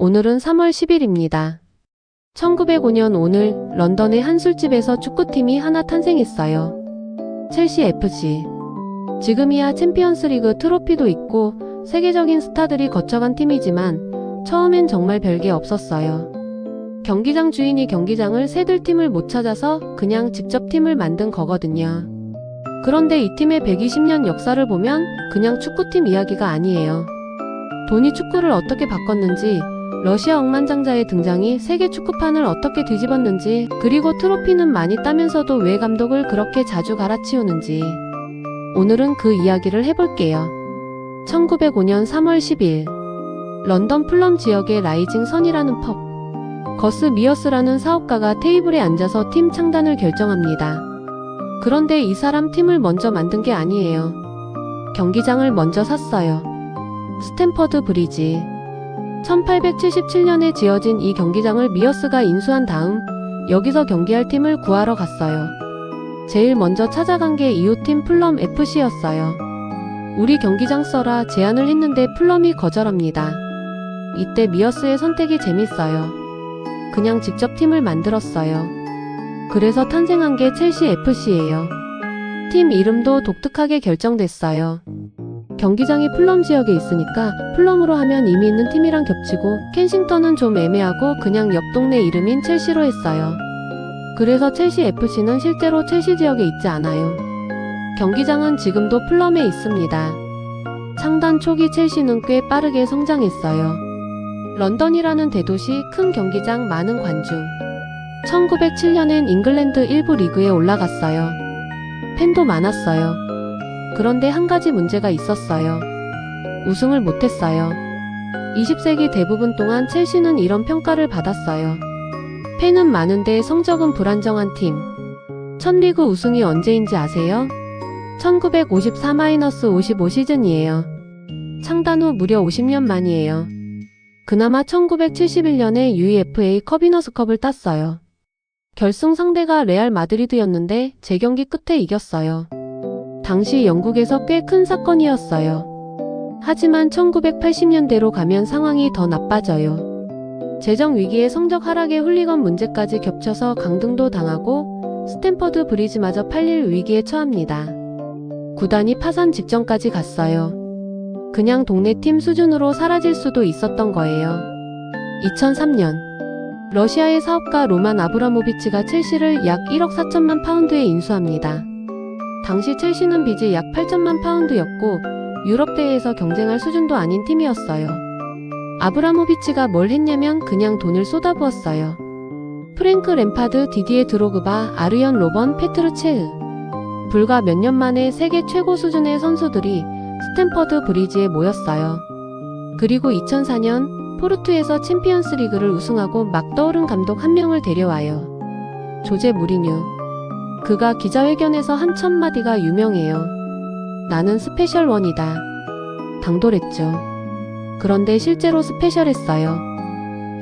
오늘은 3월 10일입니다. 1905년 오늘 런던의 한 술집에서 축구팀이 하나 탄생했어요. 첼시 FC. 지금이야 챔피언스리그 트로피도 있고 세계적인 스타들이 거쳐간 팀이지만 처음엔 정말 별게 없었어요. 경기장 주인이 경기장을 새들 팀을 못 찾아서 그냥 직접 팀을 만든 거거든요. 그런데 이 팀의 120년 역사를 보면 그냥 축구팀 이야기가 아니에요. 돈이 축구를 어떻게 바꿨는지, 러시아 억만장자의 등장이 세계 축구판을 어떻게 뒤집었는지, 그리고 트로피는 많이 따면서도 왜 감독을 그렇게 자주 갈아치우는지 오늘은 그 이야기를 해볼게요. 1905년 3월 10일 런던 플럼 지역의 라이징 선이라는 펍. 거스 미어스라는 사업가가 테이블에 앉아서 팀 창단을 결정합니다. 그런데 이 사람 팀을 먼저 만든 게 아니에요. 경기장을 먼저 샀어요. 스탠퍼드 브리지. 1877년에 지어진 이 경기장을 미어스가 인수한 다음 여기서 경기할 팀을 구하러 갔어요. 제일 먼저 찾아간 게 이웃팀 플럼 FC였어요. 우리 경기장 써라 제안을 했는데 플럼이 거절합니다. 이때 미어스의 선택이 재밌어요. 그냥 직접 팀을 만들었어요. 그래서 탄생한 게 첼시 FC예요. 팀 이름도 독특하게 결정됐어요. 경기장이 플럼 지역에 있으니까 플럼으로 하면 이미 있는 팀이랑 겹치고 켄싱턴은 좀 애매하고 그냥 옆 동네 이름인 첼시로 했어요. 그래서 첼시 FC는 실제로 첼시 지역에 있지 않아요. 경기장은 지금도 플럼에 있습니다. 창단 초기 첼시는 꽤 빠르게 성장했어요. 런던이라는 대도시, 큰 경기장, 많은 관중. 1907년엔 잉글랜드 1부 리그에 올라갔어요. 팬도 많았어요. 그런데 한 가지 문제가 있었어요. 우승을 못했어요. 20세기 대부분 동안 첼시는 이런 평가를 받았어요. 팬은 많은데 성적은 불안정한 팀. 첫 리그 우승이 언제인지 아세요? 1954-55 시즌이에요. 창단 후 무려 50년 만이에요. 그나마 1971년에 UEFA 커비너스컵을 땄어요. 결승 상대가 레알 마드리드였는데 재경기 끝에 이겼어요. 당시 영국에서 꽤 큰 사건이었어요. 하지만 1980년대로 가면 상황이 더 나빠져요. 재정 위기에 성적 하락에 훌리건 문제까지 겹쳐서 강등도 당하고 스탠퍼드 브리지마저 팔릴 위기에 처합니다. 구단이 파산 직전까지 갔어요. 그냥 동네 팀 수준으로 사라질 수도 있었던 거예요. 2003년 러시아의 사업가 로만 아브라모비치가 첼시를 약 1억 4천만 파운드에 인수합니다. 당시 첼시는 빚이 약 8천만 파운드였고 유럽 대회에서 경쟁할 수준도 아닌 팀이었어요. 아브라모비치가 뭘 했냐면 그냥 돈을 쏟아부었어요. 프랭크 램파드, 디디에 드로그바, 아르연 로번, 페트르 체흐. 불과 몇 년 만에 세계 최고 수준의 선수들이 스탠퍼드 브리지에 모였어요. 그리고 2004년 포르투에서 챔피언스 리그를 우승하고 막 떠오른 감독 한 명을 데려와요. 조제 무리뉴. 그가 기자회견에서 한 첫 마디가 유명해요. 나는 스페셜 원이다. 당돌했죠. 그런데 실제로 스페셜했어요.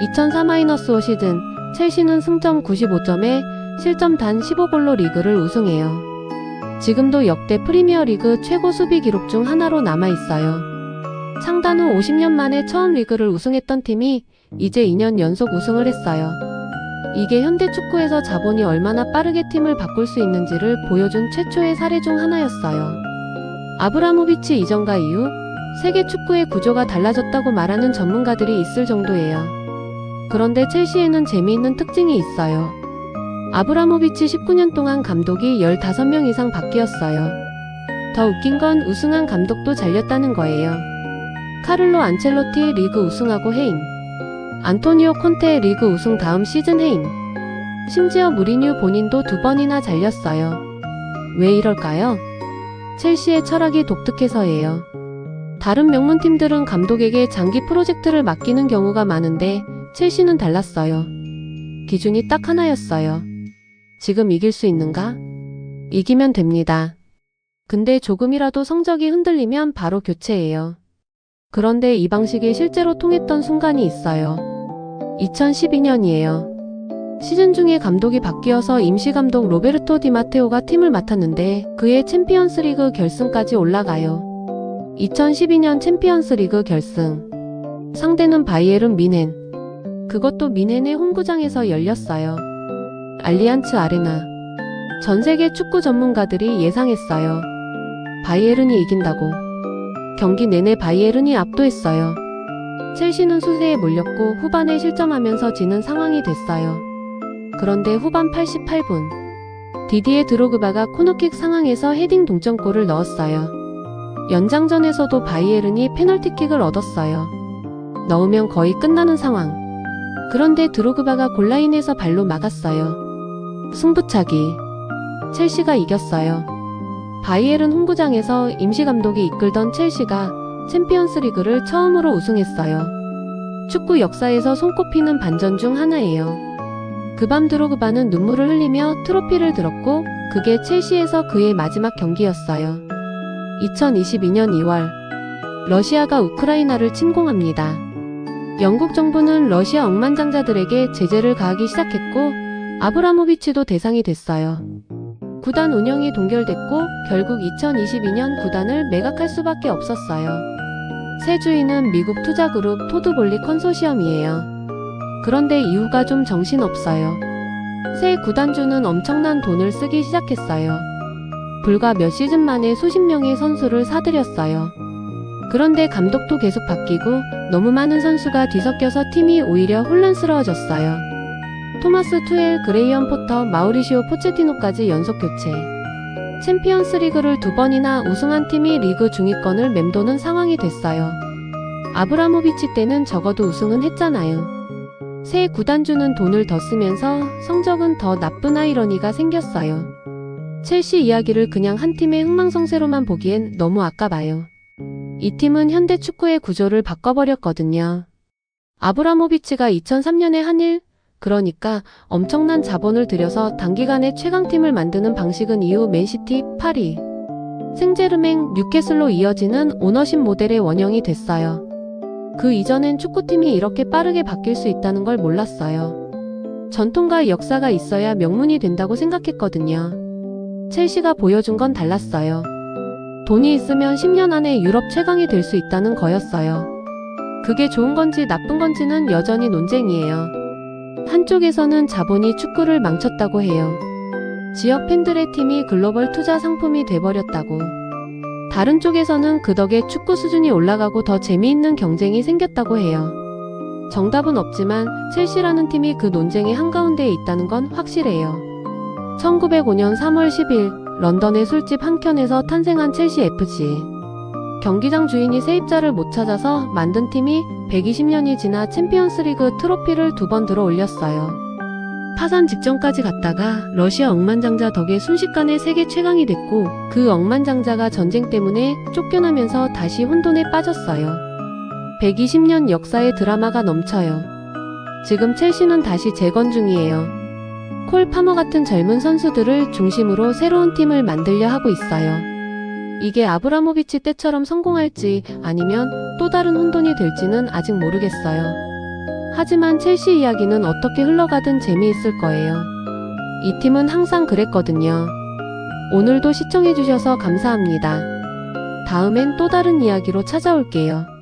2004-5 시즌 첼시는 승점 95점에 실점 단 15골로 리그를 우승해요. 지금도 역대 프리미어리그 최고 수비 기록 중 하나로 남아있어요. 창단 후 50년 만에 처음 리그를 우승했던 팀이 이제 2년 연속 우승을 했어요. 이게 현대 축구에서 자본이 얼마나 빠르게 팀을 바꿀 수 있는지를 보여준 최초의 사례 중 하나였어요. 아브라모비치 이전과 이후 세계 축구의 구조가 달라졌다고 말하는 전문가들이 있을 정도예요. 그런데 첼시에는 재미있는 특징이 있어요. 아브라모비치 19년 동안 감독이 15명 이상 바뀌었어요. 더 웃긴 건 우승한 감독도 잘렸다는 거예요. 카를로 안첼로티 리그 우승하고 해임. 안토니오 콘테 리그 우승 다음 시즌 해임. 심지어 무리뉴 본인도 2번이나 잘렸어요. 왜 이럴까요? 첼시의 철학이 독특해서예요. 다른 명문팀들은 감독에게 장기 프로젝트를 맡기는 경우가 많은데 첼시는 달랐어요. 기준이 딱 하나였어요. 지금 이길 수 있는가? 이기면 됩니다. 근데 조금이라도 성적이 흔들리면 바로 교체해요. 그런데 이 방식이 실제로 통했던 순간이 있어요. 2012년이에요. 시즌 중에 감독이 바뀌어서 임시감독 로베르토 디마테오가 팀을 맡았는데 그해 챔피언스리그 결승까지 올라가요. 2012년 챔피언스리그 결승. 상대는 바이에른 뮌헨. 그것도 뮌헨의 홈구장에서 열렸어요. 알리안츠 아레나. 전 세계 축구 전문가들이 예상했어요. 바이에른이 이긴다고. 경기 내내 바이에른이 압도했어요. 첼시는 수세에 몰렸고 후반에 실점하면서 지는 상황이 됐어요. 그런데 후반 88분 디디에 드로그바가 코너킥 상황에서 헤딩 동점골을 넣었어요. 연장전에서도 바이에른이 페널티킥을 얻었어요. 넣으면 거의 끝나는 상황. 그런데 드로그바가 골라인에서 발로 막았어요. 승부차기. 첼시가 이겼어요. 바이에른 홈구장에서 임시감독이 이끌던 첼시가 챔피언스리그를 처음으로 우승했어요. 축구 역사에서 손꼽히는 반전 중 하나예요. 그 밤 드로그바는 눈물을 흘리며 트로피를 들었고 그게 첼시에서 그의 마지막 경기였어요. 2022년 2월 러시아가 우크라이나를 침공합니다. 영국 정부는 러시아 억만장자들에게 제재를 가하기 시작했고 아브라모비치도 대상이 됐어요. 구단 운영이 동결됐고 결국 2022년 구단을 매각할 수밖에 없었어요. 새 주인은 미국 투자그룹 토드볼리 컨소시엄이에요. 그런데 이유가 좀 정신없어요. 새 구단주는 엄청난 돈을 쓰기 시작했어요. 불과 몇 시즌 만에 수십 명의 선수를 사들였어요. 그런데 감독도 계속 바뀌고 너무 많은 선수가 뒤섞여서 팀이 오히려 혼란스러워졌어요. 토마스 투엘, 그레이엄 포터, 마우리시오 포체티노까지 연속 교체. 챔피언스리그를 2번이나 우승한 팀이 리그 중위권을 맴도는 상황이 됐어요. 아브라모비치 때는 적어도 우승은 했잖아요. 새 구단주는 돈을 더 쓰면서 성적은 더 나쁜 아이러니가 생겼어요. 첼시 이야기를 그냥 한 팀의 흥망성쇠로만 보기엔 너무 아까봐요. 이 팀은 현대 축구의 구조를 바꿔버렸거든요. 아브라모비치가 2003년에 한 일, 그러니까 엄청난 자본을 들여서 단기간에 최강팀을 만드는 방식은 이후 맨시티, 파리, 생제르맹, 뉴캐슬로 이어지는 오너십 모델의 원형이 됐어요. 그 이전엔 축구팀이 이렇게 빠르게 바뀔 수 있다는 걸 몰랐어요. 전통과 역사가 있어야 명문이 된다고 생각했거든요. 첼시가 보여준 건 달랐어요. 돈이 있으면 10년 안에 유럽 최강이 될 수 있다는 거였어요. 그게 좋은 건지 나쁜 건지는 여전히 논쟁이에요. 한쪽에서는 자본이 축구를 망쳤다고 해요. 지역 팬들의 팀이 글로벌 투자 상품이 돼버렸다고. 다른 쪽에서는 그 덕에 축구 수준이 올라가고 더 재미있는 경쟁이 생겼다고 해요. 정답은 없지만 첼시라는 팀이 그 논쟁의 한가운데에 있다는 건 확실해요. 1905년 3월 10일 런던의 술집 한 켠에서 탄생한 첼시 FC. 경기장 주인이 세입자를 못 찾아서 만든 팀이 120년이 지나 챔피언스리그 트로피를 2번 들어 올렸어요. 파산 직전까지 갔다가 러시아 억만장자 덕에 순식간에 세계 최강이 됐고 그 억만장자가 전쟁 때문에 쫓겨나면서 다시 혼돈에 빠졌어요. 120년 역사의 드라마가 넘쳐요. 지금 첼시는 다시 재건 중이에요. 콜 파머 같은 젊은 선수들을 중심으로 새로운 팀을 만들려 하고 있어요. 이게 아브라모비치 때처럼 성공할지 아니면 또 다른 혼돈이 될지는 아직 모르겠어요. 하지만 첼시 이야기는 어떻게 흘러가든 재미있을 거예요. 이 팀은 항상 그랬거든요. 오늘도 시청해주셔서 감사합니다. 다음엔 또 다른 이야기로 찾아올게요.